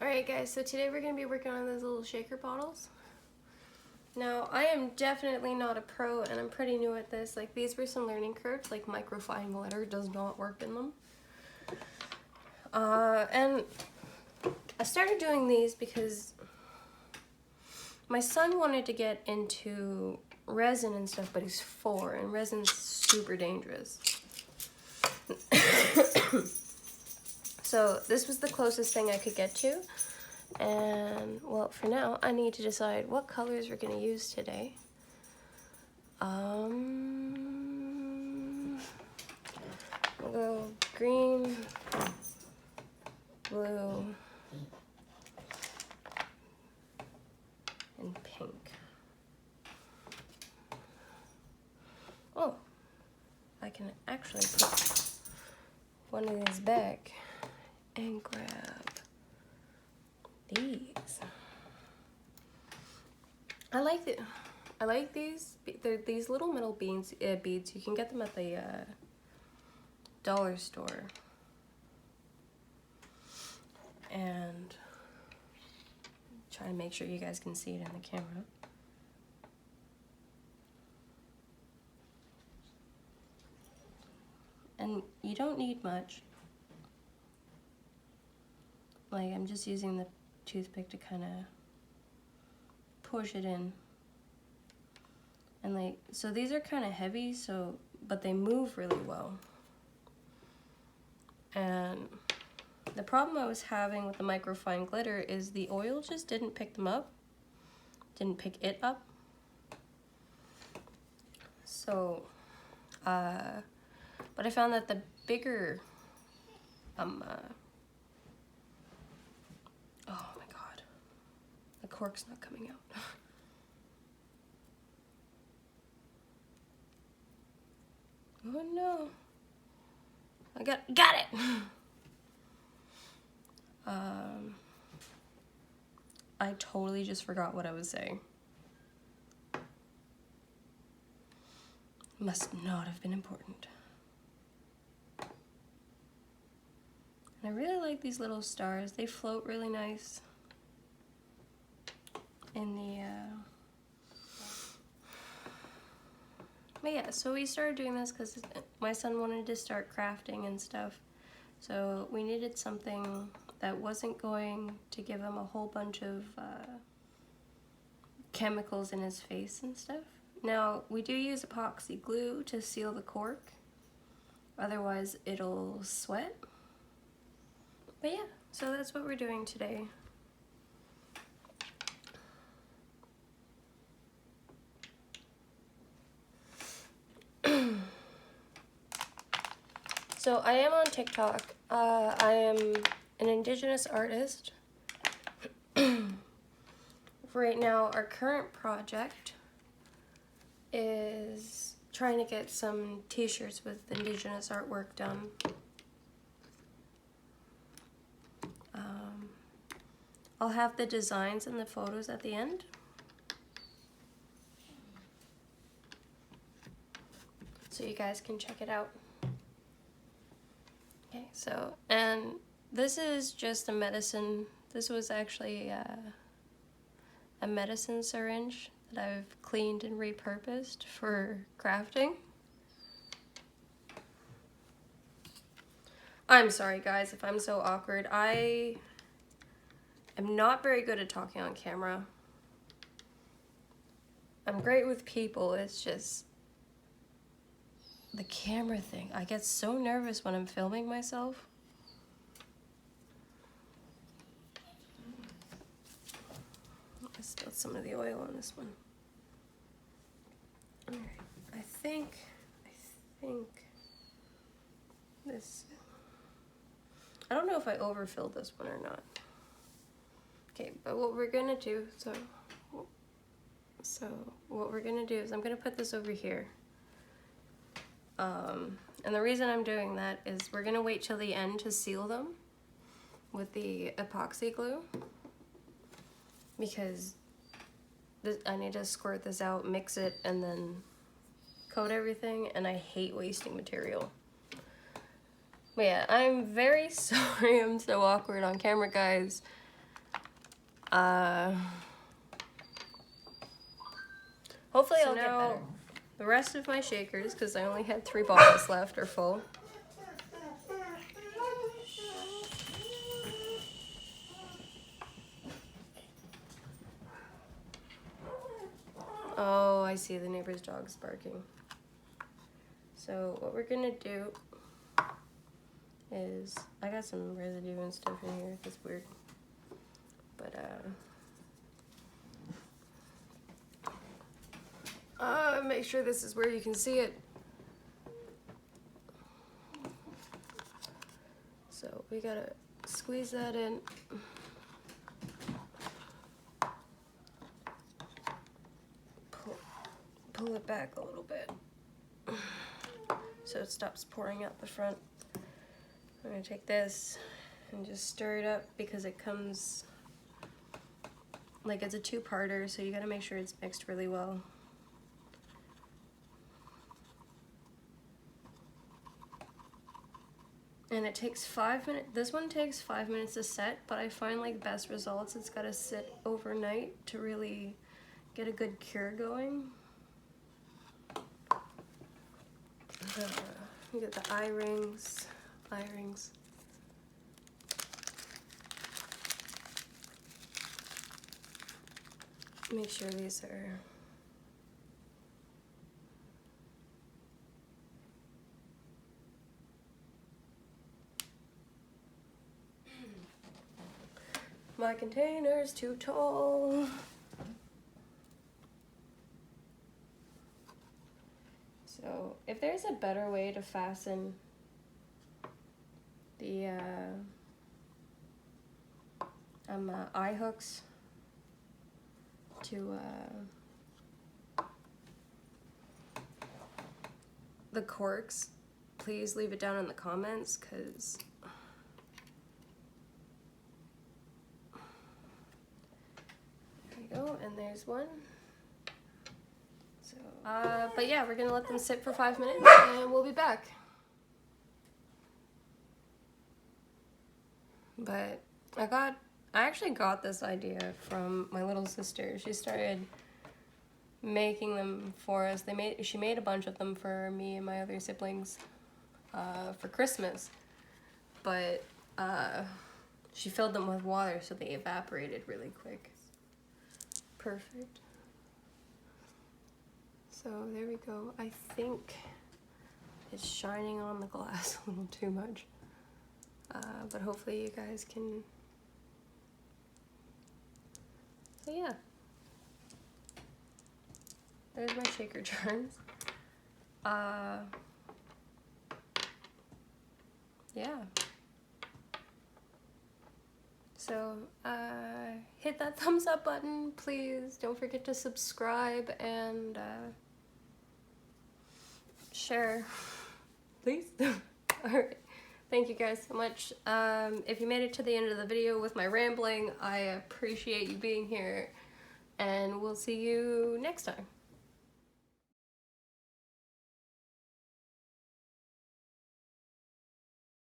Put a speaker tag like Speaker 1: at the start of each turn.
Speaker 1: Alright guys, so today we're going to be working on those little shaker bottles. Now, I am definitely not a pro and I'm pretty new at this. Like, these were some learning curves, like microfine glitter does not work in them. And I started doing these because my son wanted to get into resin and stuff, but he's 4 and resin's super dangerous. So this was the closest thing I could get to. And, well, for now, I need to decide what colors we're going to use today. We'll go green, blue, and pink. Oh, I can actually put one of these back and grab these. I like these. They're these little metal beads. You can get them at the dollar store. And try to make sure you guys can see it in the camera. And you don't need much. Like, I'm just using the toothpick to kind of push it in. And like, so these are kind of heavy, but they move really well. And the problem I was having with the microfine glitter is the oil just didn't pick them up, didn't pick it up. So, but I found that the bigger, oh my god, the cork's not coming out. Oh no, I got it. I totally just forgot what I was saying. Must not have been important. And I really like these little stars. They float really nice in the, But yeah, so we started doing this because my son wanted to start crafting and stuff. So we needed something that wasn't going to give him a whole bunch of chemicals in his face and stuff. Now, we do use epoxy glue to seal the cork. Otherwise, it'll sweat. But yeah, so that's what we're doing today. So I am on TikTok. I am an Indigenous artist. Right now, our current project is trying to get some t-shirts with Indigenous artwork done. I'll have the designs and the photos at the end. So you guys can check it out. Okay, so, and this is just a medicine. This was actually a medicine syringe that I've cleaned and repurposed for crafting. I'm sorry guys if I'm so awkward. I am not very good at talking on camera. I'm great with people, it's just the camera thing. I get so nervous when I'm filming myself. I spilled some of the oil on this one. Alright, I think this, I don't know if I overfilled this one or not. Okay, but what we're gonna do, so what we're gonna do is I'm gonna put this over here. And the reason I'm doing that is we're gonna wait till the end to seal them with the epoxy glue, because I need to squirt this out, mix it, and then coat everything, and I hate wasting material. But yeah, I'm very sorry I'm so awkward on camera, guys. Hopefully I'll get better. The rest of my shakers, because I only had 3 bottles left, are full. Oh, I see the neighbor's dog's barking. So what we're gonna do is, I got some residue and stuff in here, it's weird. But make sure this is where you can see it. So we gotta squeeze that in. Pull it back a little bit so it stops pouring out the front. I'm gonna take this and just stir it up because it comes like it's a 2-parter, so you gotta make sure it's mixed really well. And it takes 5 minutes. This one takes 5 minutes to set, but I find like best results, it's gotta sit overnight to really get a good cure going. You get the eye rings. Make sure these are my container's too tall. So if there's a better way to fasten the eye hooks to the corks, please leave it down in the comments, because there we go, and there's one. So but yeah, we're gonna let them sit for 5 minutes and we'll be back. But I actually got this idea from my little sister. She started making them for us. She made a bunch of them for me and my other siblings for Christmas, but she filled them with water so they evaporated really quick. Perfect. So there we go. I think it's shining on the glass a little too much, but hopefully you guys can. So yeah, there's my shaker charms. Yeah. So hit that thumbs up button, please. Don't forget to subscribe and share, please. Alright, thank you guys so much. If you made it to the end of the video with my rambling, I appreciate you being here, and we'll see you next time.